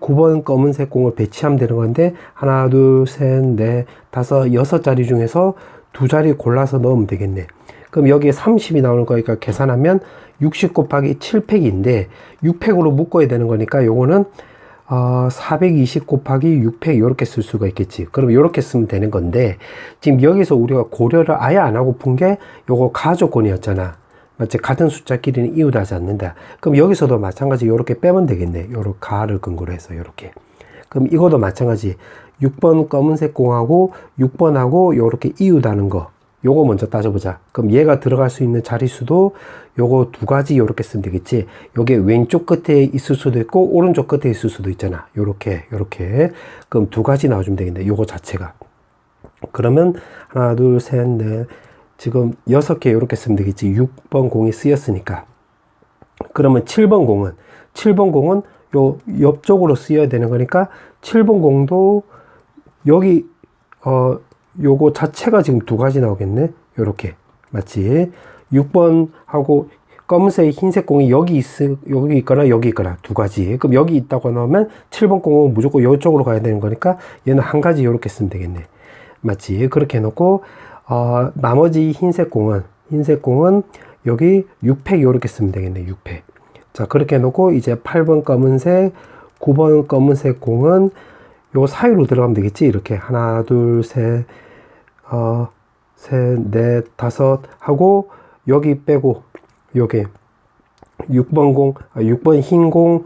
Speaker 1: 9번 검은색 공을 배치하면 되는 건데, 하나, 둘, 셋, 넷, 다섯, 6자리 중에서 2자리 골라서 넣으면 되겠네. 그럼 여기에 30이 나오는 거니까 계산하면 60 곱하기 7팩인데 6팩으로 묶어야 되는 거니까 요거는 420 곱하기 6팩 이렇게 쓸 수가 있겠지. 그럼 이렇게 쓰면 되는 건데, 지금 여기서 우리가 고려를 아예 안 하고 푼 게 요거 가조건이었잖아. 맞지? 같은 숫자끼리는 이웃하지 않는다. 그럼 여기서도 마찬가지 이렇게 빼면 되겠네. 요렇게 가를 근거로 해서 이렇게. 그럼 이것도 마찬가지. 6번 검은색 공하고 6번하고 요렇게 이웃하는 거. 요거 먼저 따져보자. 그럼 얘가 들어갈 수 있는 자릿수도 요거 2가지 요렇게 쓰면 되겠지. 요게 왼쪽 끝에 있을 수도 있고 오른쪽 끝에 있을 수도 있잖아. 요렇게. 그럼 2가지 나와주면 되겠네. 요거 자체가. 그러면 하나, 둘, 셋, 넷. 지금 6개 요렇게 쓰면 되겠지. 6번 공이 쓰였으니까. 그러면 7번 공은 요 옆쪽으로 쓰여야 되는 거니까 7번 공도 여기 요거 자체가 지금 2가지 나오겠네. 요렇게. 맞지? 6번하고 검은색 흰색 공이 여기 있거나 여기 있거나 2가지. 그럼 여기 있다고 나오면 7번 공은 무조건 이쪽으로 가야 되는 거니까 얘는 1가지 요렇게 쓰면 되겠네. 맞지? 그렇게 해놓고 나머지 흰색 공은 여기 6팩 요렇게 쓰면 되겠네. 6팩. 자, 그렇게 해놓고 이제 8번 검은색, 9번 검은색 공은 요 사이로 들어가면 되겠지. 이렇게 하나, 둘, 셋, 넷, 다섯 하고 여기 빼고 여기 6번 흰 공,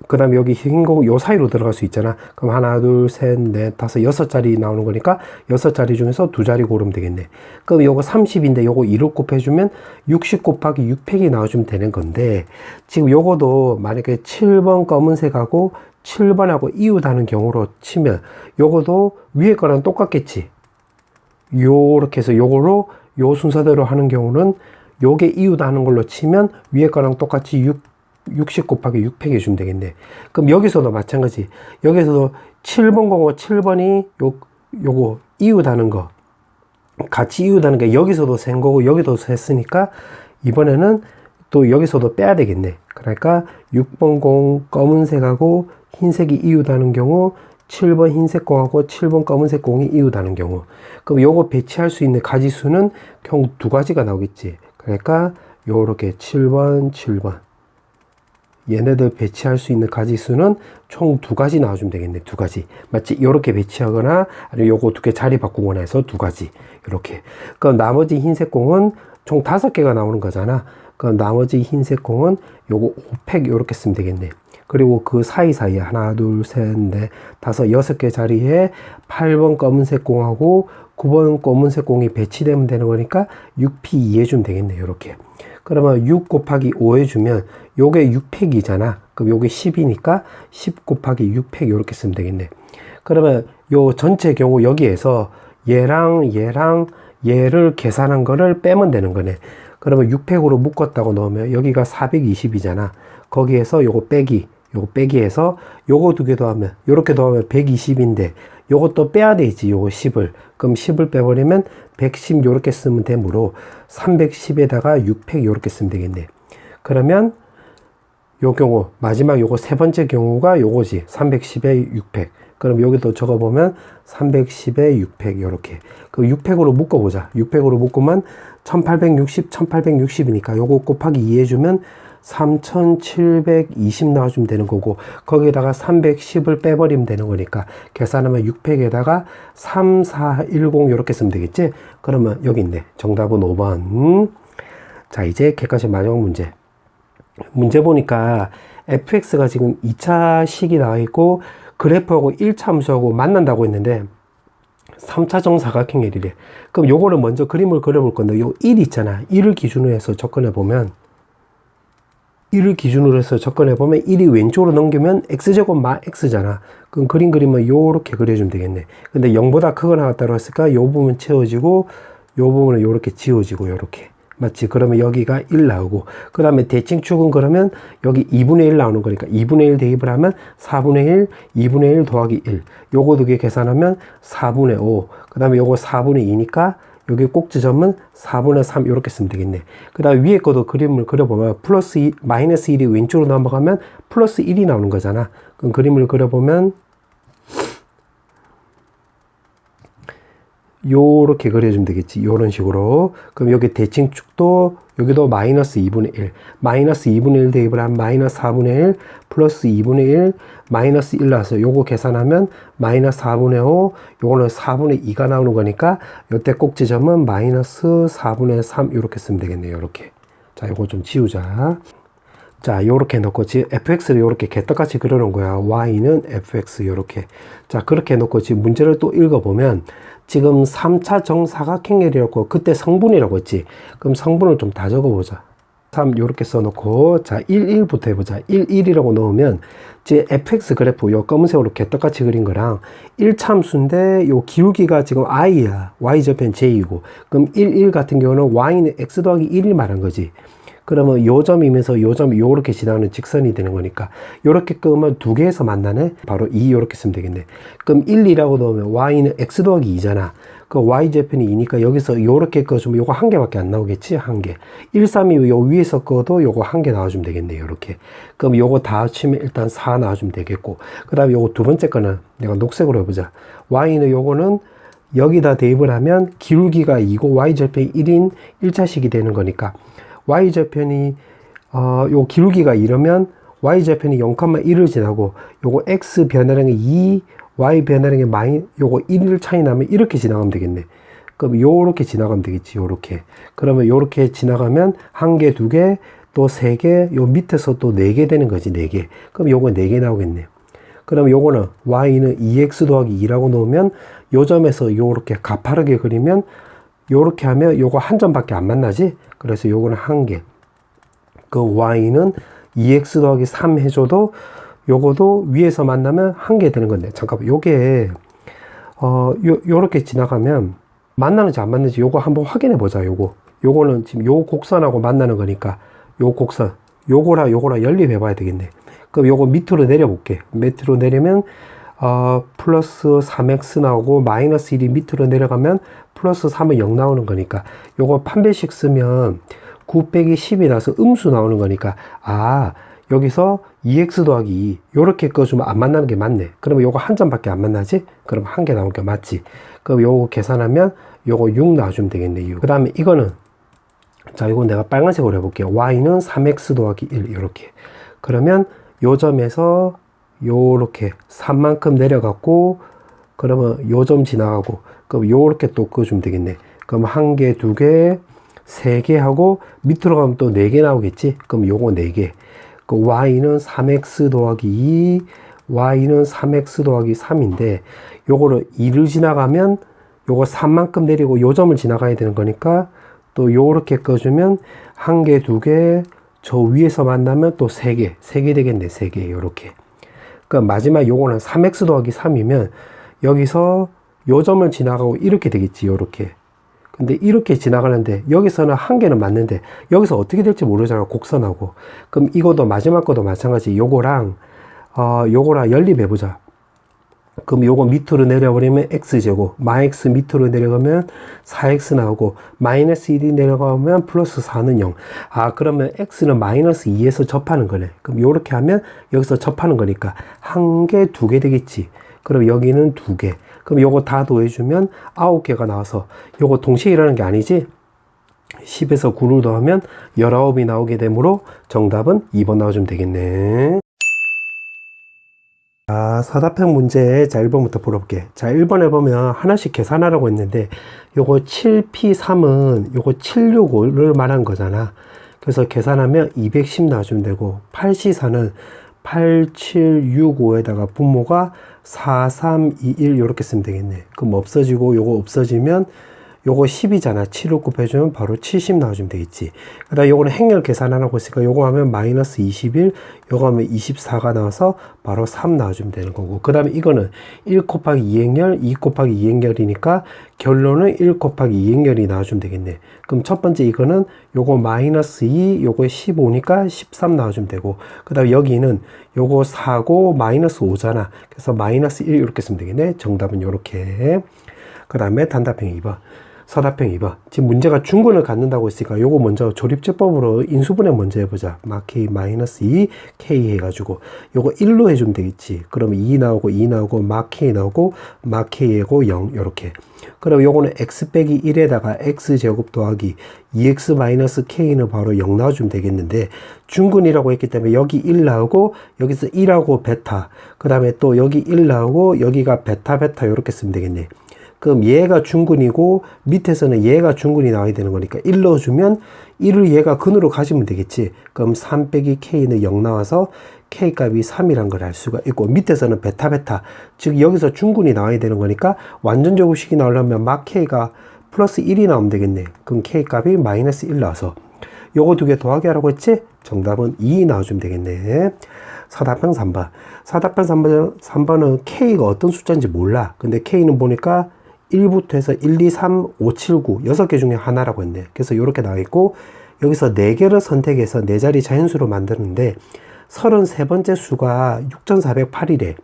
Speaker 1: 그 다음에 여기 흰 공 요 사이로 들어갈 수 있잖아. 그럼 하나, 둘, 셋, 넷, 다섯, 6자리 나오는 거니까 6자리 중에서 2자리 고르면 되겠네. 그럼 요거 30인데 요거 2로 곱해주면 60 곱하기 6팩이 나와주면 되는 건데, 지금 요거도 만약에 7번 검은색하고 7번하고 이웃하는 경우로 치면 요거도 위에 거랑 똑같겠지. 요렇게 해서 요거로 요 순서대로 하는 경우는 요게 이웃하는 걸로 치면 위에 거랑 똑같이 60 곱하기 6 해주면 되겠네. 그럼 여기서도 마찬가지. 여기서도 7번 거고 7번이 요거 이웃하는 거 같이 이웃하는 게 여기서도 센 거고 여기도 셌으니까 이번에는 또 여기서도 빼야 되겠네. 그러니까 6번 공 검은색하고 흰색이 이웃하는 경우 7번 흰색 공하고 7번 검은색 공이 이웃하는 경우 그럼 요거 배치할 수 있는 가지수는 총 두 가지가 나오겠지. 그러니까 요렇게 7번 7번 얘네들 배치할 수 있는 가지수는 총 두 가지 나와주면 되겠네. 두 가지 맞지? 요렇게 배치하거나 아니면 요거 두 개 자리 바꾸거나 해서 두 가지 이렇게. 그럼 나머지 흰색 공은 총 5개가 나오는 거잖아. 그럼 나머지 흰색 공은 요거 5팩 요렇게 쓰면 되겠네. 그리고 그 사이사이에 하나 둘 셋 넷 다섯 6개 자리에 8번 검은색 공하고 9번 검은색 공이 배치되면 되는 거니까 6P2 해주면 되겠네. 요렇게. 그러면 6 곱하기 5 해주면 요게 6팩이잖아. 그럼 요게 10이니까 10 곱하기 6팩 요렇게 쓰면 되겠네. 그러면 요 전체 경우 여기에서 얘랑 얘를 계산한 거를 빼면 되는 거네. 그러면 6팩으로 묶었다고 넣으면 여기가 420이잖아. 거기에서 요거 빼기해서 요거 두 개 더하면 요렇게 더하면 120인데 요것도 빼야 되지. 요거 10을. 그럼 10을 빼버리면 110 요렇게 쓰면 되므로 310에다가 6팩 요렇게 쓰면 되겠네. 그러면 요 경우 마지막 요거 세 번째 경우가 요거지. 310에 6팩. 그럼 여기도 적어보면 310에 6팩 요렇게. 그 6팩으로 묶어보자. 6팩으로 묶으면 1860이니까 요거 곱하기 2 해주면 3720 나와주면 되는 거고 거기에다가 310을 빼버리면 되는 거니까 계산하면 6팩에다가 3410 이렇게 쓰면 되겠지. 그러면 여기 있네. 정답은 5번. 자, 이제 객관식 마지막 문제 보니까 fx가 지금 2차 식이 나와 있고 그래프하고 1차 함수하고 만난다고 했는데 3차 정사각형이래. 그럼 요거를 먼저 그림을 그려볼 건데 요 1 있잖아. 1을 기준으로 해서 접근해 보면 1이 왼쪽으로 넘기면 x제곱 마 x잖아. 그럼 그림 그리면 요렇게 그려주면 되겠네. 근데 0보다 크거나 같다고 했으니까 요 부분 채워지고 요 부분은 요렇게 지워지고 요렇게. 맞지? 그러면 여기가 1 나오고 그 다음에 대칭축은 그러면 여기 2분의 1 나오는 거니까 2분의 1 대입을 하면 4분의 1, 2분의 1 더하기 1 요거 두 개 계산하면 4분의 5 그 다음에 요거 4분의 2니까 여기 꼭지점은 4분의 3 이렇게 쓰면 되겠네. 그 다음에 위에 것도 그림을 그려보면 플러스 2, 마이너스 1이 왼쪽으로 넘어가면 플러스 1이 나오는 거잖아. 그럼 그림을 그려보면 요렇게 그려주면 되겠지. 요런 식으로. 그럼 여기 대칭축도 여기도 마이너스 2분의 1 마이너스 2분의 1 대입을 하면 마이너스 4분의 1 플러스 2분의 1 마이너스 1 나와서 요거 계산하면 마이너스 4분의 5 요거는 4분의 2가 나오는 거니까 요때 꼭지점은 마이너스 4분의 3 이렇게 쓰면 되겠네요. 요렇게. 자, 요거 좀 지우자. 자, 요렇게 놓고 fx를 요렇게 개떡같이 그려놓은 거야. y는 fx 요렇게. 자, 그렇게 놓고 지금 문제를 또 읽어보면 지금 3차 정사각형이라고 그때 성분이라고 했지. 그럼 성분을 좀 다 적어보자. 3 요렇게 써놓고 자 11부터 해보자. 11이라고 넣으면 이제 fx 그래프 요 검은색으로 개떡같이 그린 거랑 1차 함수인데 요 기울기가 지금 i야. y좌편 j이고 그럼 11 같은 경우는 y는 x 더하기 1을 말한 거지. 그러면 요 점이면서 요 점이 요렇게 지나가는 직선이 되는 거니까 요렇게 끄면 두 개에서 만나네. 바로 2 요렇게 쓰면 되겠네. 그럼 1, 2라고 넣으면 y는 x 더하기 2잖아. 그 y좌편이 2니까 여기서 요렇게 꺼주면 요거 한 개밖에 안 나오겠지. 한 개. 1, 3이 요 위에서 꺼도 요거 한 개 나와주면 되겠네. 요렇게. 그럼 요거 다 합치면 일단 4 나와주면 되겠고 그 다음에 요거 두 번째 거는 내가 녹색으로 해보자. y는 요거는 여기다 대입을 하면 기울기가 2고 y좌편이 1인 1차식이 되는 거니까 y좌편이 요 기울기가 이러면 y좌편이 0,1을 지나고 요거 x 변화량이 2 y 변화량이 요거 1을 차이 나면 이렇게 지나가면 되겠네. 그럼 요렇게 지나가면 되겠지. 요렇게. 그러면 요렇게 지나가면 한 개, 두 개, 또 세 개, 요 밑에서 또 네 개 되는 거지. 네 개. 그럼 요거 네 개 나오겠네. 그럼 요거는 y는 2x 더하기 2라고 놓으면 요 점에서 요렇게 가파르게 그리면 요렇게 하면 요거 한 점밖에 안 만나지. 그래서 요거는 한 개. 그 y는 2x 더하기 3 해줘도 요거도 위에서 만나면 한 개 되는 건데, 잠깐만, 요게 요렇게 지나가면 만나는지 안 맞는지 요거 한번 확인해 보자. 요거는 지금 요 곡선하고 만나는 거니까 요 곡선 요거랑 연립해 봐야 되겠네. 그럼 요거 밑으로 내려 볼게. 밑으로 내리면 플러스 3x 나오고 마이너스 1이 밑으로 내려가면 플러스 3은 0 나오는 거니까 요거 판별식 쓰면 9 빼기 10이 나서 음수 나오는 거니까 여기서 2x 더하기 2 요렇게 꺼주면 안 만나는 게 맞네. 그러면 요거 한 점밖에 안 만나지? 그럼 한 개 나올 게 맞지? 그럼 요거 계산하면 요거 6 나와주면 되겠네. 6. 그 다음에 이거는 자, 이건 내가 빨간색으로 해볼게요. y는 3x 더하기 1 이렇게. 그러면 요 점에서 요렇게 3만큼 내려갔고, 그러면 요 점 지나가고, 그럼 요렇게 또 그어주면 되겠네. 그럼 한 개, 두 개, 세 개 하고 밑으로 가면 또 네 개 나오겠지? 그럼 요거 네 개. 그 y는 3x 더하기 2, y는 3x 더하기 3인데 요거를 2를 지나가면 요거 3만큼 내리고 요 점을 지나가야 되는 거니까 또 요렇게 꺼주면 한 개, 두 개, 저 위에서 만나면 또 세 개 되겠네. 세 개 요렇게. 그러니까 마지막 요거는 3x 더하기 3이면 여기서 요 점을 지나가고 이렇게 되겠지. 요렇게. 근데 이렇게 지나가는데 여기서는 한 개는 맞는데 여기서 어떻게 될지 모르잖아. 곡선하고. 그럼 이것도 마지막 것도 마찬가지. 요거랑 연립해 보자. 그럼 요거 밑으로 내려버리면 x제곱, 마x 밑으로 내려가면 4x 나오고 마이너스 1이 내려가면 플러스 4는 0. 그러면 x는 마이너스 2에서 접하는 거네. 그럼 요렇게 하면 여기서 접하는 거니까 한 개, 두 개 되겠지. 그럼 여기는 두 개. 그럼 요거 다 더해주면 9개가 나와서 요거 동시에 일어나는 게 아니지. 10에서 9를 더하면 19이 나오게 되므로 정답은 2번 나와주면 되겠네. 서답형 문제, 자, 1번부터 풀어볼게. 자, 1번에 보면 하나씩 계산하라고 했는데, 요거 7P3은 요거 765를 말한 거잖아. 그래서 계산하면 210 나와주면 되고, 8C4는 8765에다가 분모가 4321 요렇게 쓰면 되겠네. 그럼 없어지고, 요거 없어지면 요거 10이잖아. 7을 곱해주면 바로 70 나와주면 되겠지. 그 다음 요거는 행렬 계산하라고 했으니까 요거 하면 마이너스 21, 요거 하면 24가 나와서 바로 3 나와주면 되는 거고. 그 다음에 이거는 1 곱하기 2행렬, 2 곱하기 2행렬이니까 결론은 1 곱하기 2행렬이 나와주면 되겠네. 그럼 첫 번째 이거는 요거 마이너스 2, 요거 15니까 13 나와주면 되고. 그 다음에 여기는 요거 4고 마이너스 5잖아. 그래서 마이너스 1 이렇게 쓰면 되겠네. 정답은 요렇게. 그 다음에 단답형 2번. 서답형 2번. 지금 문제가 중근을 갖는다고 했으니까 요거 먼저 조립제법으로 인수분해 먼저 해보자. k-2 k 해가지고 요거 1로 해주면 되겠지. 그러면 2 나오고 2 나오고 k 나오고 k이고 0 요렇게. 그럼 요거는 x 빼기 1에다가 x제곱 더하기 2x k는 바로 0 나와주면 되겠는데 중근이라고 했기 때문에 여기 1 나오고 여기서 1하고 베타 그 다음에 또 여기 1 나오고 여기가 베타 요렇게 쓰면 되겠네. 그럼 얘가 중근이고 밑에서는 얘가 중근이 나와야 되는 거니까 1 넣어주면 1을 얘가 근으로 가지면 되겠지. 그럼 3 빼기 k는 0 나와서 k 값이 3이란 걸 알 수가 있고 밑에서는 베타 즉 여기서 중근이 나와야 되는 거니까 완전 제곱식이 나오려면 막 k가 플러스 1이 나오면 되겠네. 그럼 k 값이 마이너스 1 나와서 요거 두 개 더하기 하라고 했지? 정답은 2 나와주면 되겠네. 서답형 3번. 서답형 3번은 k가 어떤 숫자인지 몰라. 근데 k는 보니까 1부터 해서 1, 2, 3, 5, 7, 9 6개 중에 하나라고 했네. 그래서 이렇게 나와 있고 여기서 4개를 선택해서 4자리 자연수로 만드는데 33번째 수가 6408이래.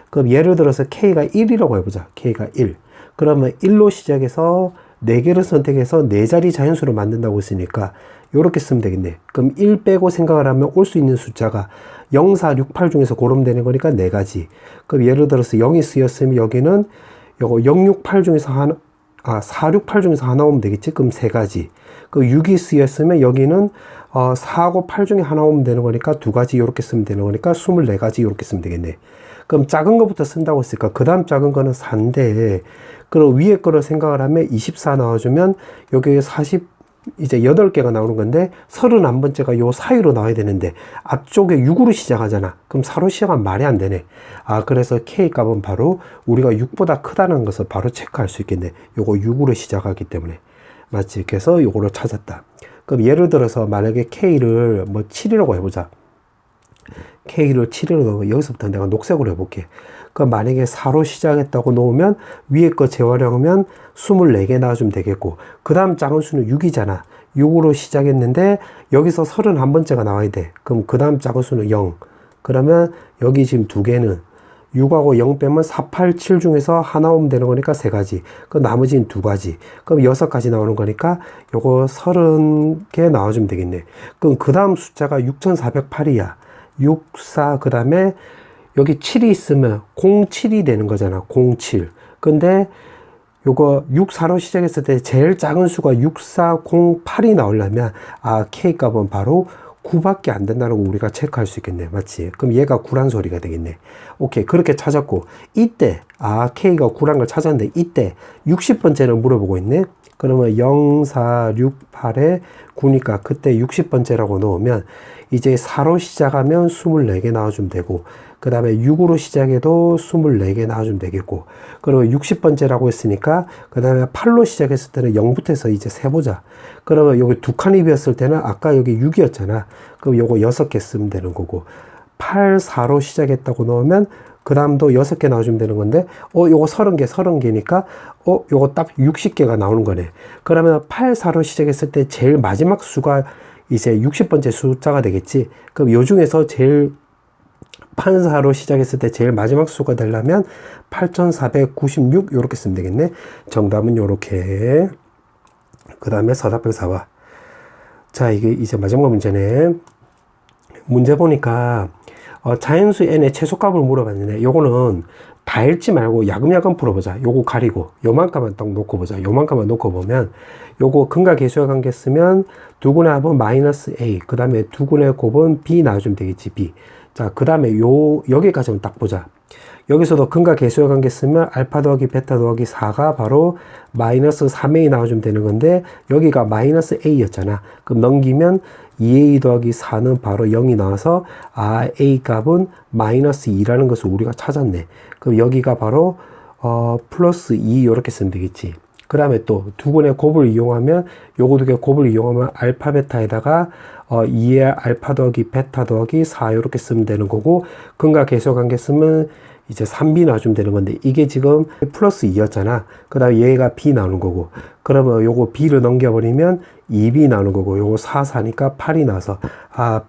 Speaker 1: 그럼 예를 들어서 k가 1이라고 해보자. k가 1. 그러면 1로 시작해서 4개를 선택해서 4자리 자연수로 만든다고 했으니까 이렇게 쓰면 되겠네. 그럼 1 빼고 생각을 하면 올 수 있는 숫자가 0, 4, 6, 8 중에서 고르면 되는 거니까 4가지. 그럼 예를 들어서 0이 쓰였으면 여기는 요거 0, 6, 8 중에서 하나, 4, 6, 8 중에서 하나 오면 되겠지? 그럼 3가지. 그 6이 쓰였으면 여기는 4하고 8 중에 하나 오면 되는 거니까 2가지 이렇게 쓰면 되는 거니까 24가지 이렇게 쓰면 되겠네. 그럼 작은 거부터 쓴다고 했으니까 그 다음 작은 거는 4인데 그럼 위에 거를 생각을 하면 24 나와주면 여기 40 이제 8개가 나오는 건데 31번째가 요 사이로 나와야 되는데 앞쪽에 6으로 시작하잖아. 그럼 4로 시작하면 말이 안 되네. 그래서 K 값은 바로 우리가 6보다 크다는 것을 바로 체크할 수 있겠네. 요거 6으로 시작하기 때문에. 맞지? 그래서 요거를 찾았다. 그럼 예를 들어서 만약에 K를 뭐 7이라고 해보자. K를 7으로 넣으면 여기서부터 내가 녹색으로 해볼게. 그럼 만약에 4로 시작했다고 놓으면 위에 거 재활용하면 24개 나와주면 되겠고, 그 다음 작은 수는 6이잖아. 6으로 시작했는데 여기서 31번째가 나와야 돼. 그럼 그 다음 작은 수는 0. 그러면 여기 지금 두 개는 6하고 0 빼면 4, 8, 7 중에서 하나 오면 되는 거니까 3가지. 그 나머지는 2가지. 그럼 6가지 나오는 거니까 요거 30개 나와주면 되겠네. 그럼 그 다음 숫자가 6408이야. 64, 그 다음에 여기 7이 있으면 07이 되는 거잖아. 07. 근데 요거 64로 시작했을 때 제일 작은 수가 6408이 나오려면 K 값은 바로 9밖에 안 된다는 거 우리가 체크할 수 있겠네. 맞지? 그럼 얘가 9란 소리가 되겠네. 오케이. 그렇게 찾았고, 이때, K가 9란 걸 찾았는데, 이때 60번째를 물어보고 있네. 그러면 0, 4, 6, 8에 9니까 그때 60번째라고 넣으면 이제 4로 시작하면 24개 나와주면 되고, 그 다음에 6으로 시작해도 24개 나와주면 되겠고, 그리고 60번째라고 했으니까 그 다음에 8로 시작했을 때는 0부터 해서 이제 세보자. 그러면 여기 두 칸이 비었을 때는 아까 여기 6이었잖아. 그럼 요거 6개 쓰면 되는 거고, 8, 4로 시작했다고 넣으면 그 다음도 6개 나와주면 되는 건데, 요거 30개니까, 요거 딱 60개가 나오는 거네. 그러면 8, 4로 시작했을 때 제일 마지막 수가 이제 60번째 숫자가 되겠지. 그럼 요 중에서 제일 8, 4로 시작했을 때 제일 마지막 수가 되려면 8496 요렇게 쓰면 되겠네. 정답은 요렇게. 그 다음에 서답형 4번. 자, 이게 이제 마지막 문제네. 문제 보니까 자연수 n의 최소값을 물어봤는데 요거는 다 읽지 말고 야금야금 풀어보자. 요거 가리고 요만큼만 딱 놓고 보자. 요만큼만 놓고 보면 요거 근과 계수의 관계 쓰면 두근의 합은 마이너스 a, 그 다음에 두근의 곱은 b 나와주면 되겠지. b. 자, 그 다음에 여기까지만 딱 보자. 여기서도 근과 계수의 관계 쓰면 알파 더하기 베타 더하기 4가 바로 마이너스 3a 나와주면 되는 건데, 여기가 마이너스 a였잖아. 그럼 넘기면 2a 더하기 4는 바로 0이 나와서 a 값은 마이너스 2라는 것을 우리가 찾았네. 그럼 여기가 바로 플러스 2 이렇게 쓰면 되겠지. 그 다음에 또 두근의 곱을 이용하면, 요거 두 개 곱을 이용하면 알파 베타에다가 2의 알파 더하기 베타 더하기 4 이렇게 쓰면 되는 거고, 근과 계수 관계 쓰면 이제 3b 나와주면 되는 건데, 이게 지금 플러스 2였잖아. 그 다음에 얘가 b 나오는 거고, 그러면 요거 b를 넘겨버리면 2b 나오는 거고, 요거 4, 4니까 8이 나와서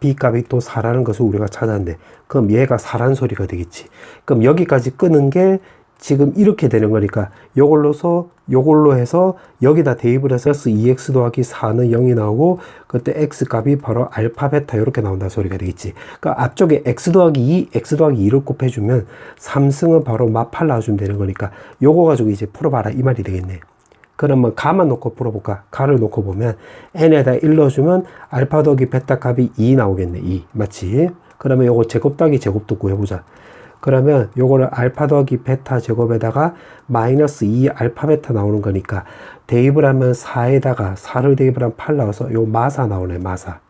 Speaker 1: b 값이 또 4라는 것을 우리가 찾았는데, 그럼 얘가 4란 소리가 되겠지. 그럼 여기까지 끄는 게 지금 이렇게 되는 거니까 요걸로 해서 여기다 대입을 해서 2x 더하기 4는 0이 나오고, 그때 x 값이 바로 알파 베타 이렇게 나온다 소리가 되겠지. 그러니까 앞쪽에 x 더하기 2, x 더하기 2를 곱해주면 3승은 바로 마 8 나와주면 되는 거니까 요거 가지고 이제 풀어봐라 이 말이 되겠네. 그러면 가만 놓고 풀어볼까? 가를 놓고 보면 n에다 1 넣어주면 알파 더하기 베타 값이 2 나오겠네. 2 맞지? 그러면 요거 제곱 더하기 제곱도 구해보자. 그러면 요거를 알파 더하기 베타 제곱에다가 마이너스 2 알파 베타 나오는 거니까 대입을 하면 4에다가 4를 대입을 하면 8 나와서 요 마사 나오네. 마사.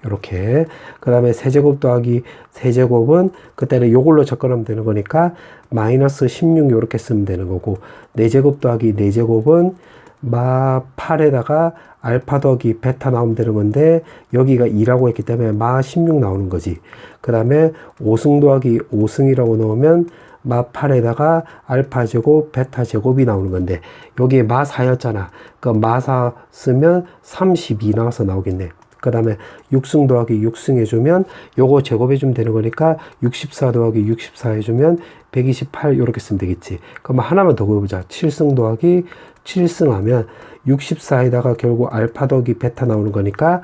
Speaker 1: 요렇게. 그 다음에 세제곱 더하기 세제곱은 그때는 요걸로 접근하면 되는 거니까 마이너스 16 요렇게 쓰면 되는 거고, 4제곱 더하기 4제곱은 마 8에다가 알파 더하기 베타 나오면 되는 건데, 여기가 2라고 했기 때문에 마 16 나오는 거지. 그 다음에 5승 더하기 5승이라고 넣으면 마 8에다가 알파 제곱 베타 제곱이 나오는 건데, 여기에 마 4였잖아. 그 마 4 쓰면 32 나와서 나오겠네. 그 다음에 6승 더하기 6승 해주면 요거 제곱해주면 되는 거니까 64 더하기 64 해주면 128 이렇게 쓰면 되겠지. 그럼 하나만 더 구해보자. 7승 더하기 7승 하면 64에다가 결국 알파 더하기 베타 나오는 거니까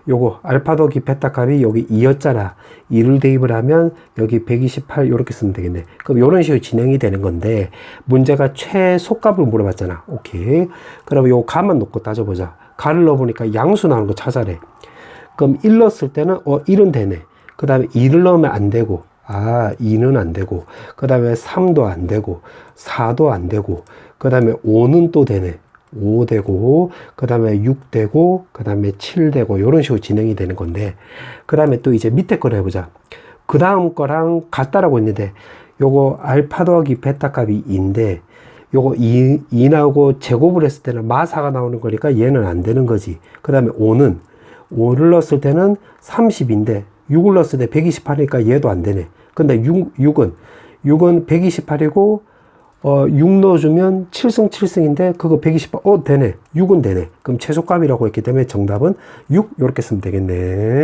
Speaker 1: 요거 알파 더하기 베타 값이 여기 2였잖아. 2를 대입을 하면 여기 128 이렇게 쓰면 되겠네. 그럼 이런 식으로 진행이 되는 건데, 문제가 최소값을 물어봤잖아. 오케이. 그럼 요 값만 놓고 따져보자. 가를 넣어보니까 양수 나오는 거 찾아내. 그럼 1 넣었을 때는 1은 되네. 그 다음에 2를 넣으면 안 되고, 2는 안 되고, 그 다음에 3도 안 되고, 4도 안 되고, 그 다음에 5는 또 되네. 5 되고, 그 다음에 6 되고, 그 다음에 7 되고, 이런 식으로 진행이 되는 건데, 그 다음에 또 이제 밑에 거를 해보자. 그 다음 거랑 같다라고 했는데, 요거 알파 더하기 베타 값이 2인데, 요거 2 나오고 제곱을 했을 때는 마4가 나오는 거니까 얘는 안 되는 거지. 그 다음에 5를 넣었을 때는 30인데, 6을 넣었을 때 128이니까 얘도 안 되네. 근데 6은 128이고 6 넣어주면 7승 7승인데 그거 128 되네. 6은 되네. 그럼 최소값이라고 했기 때문에 정답은 6 이렇게 쓰면 되겠네.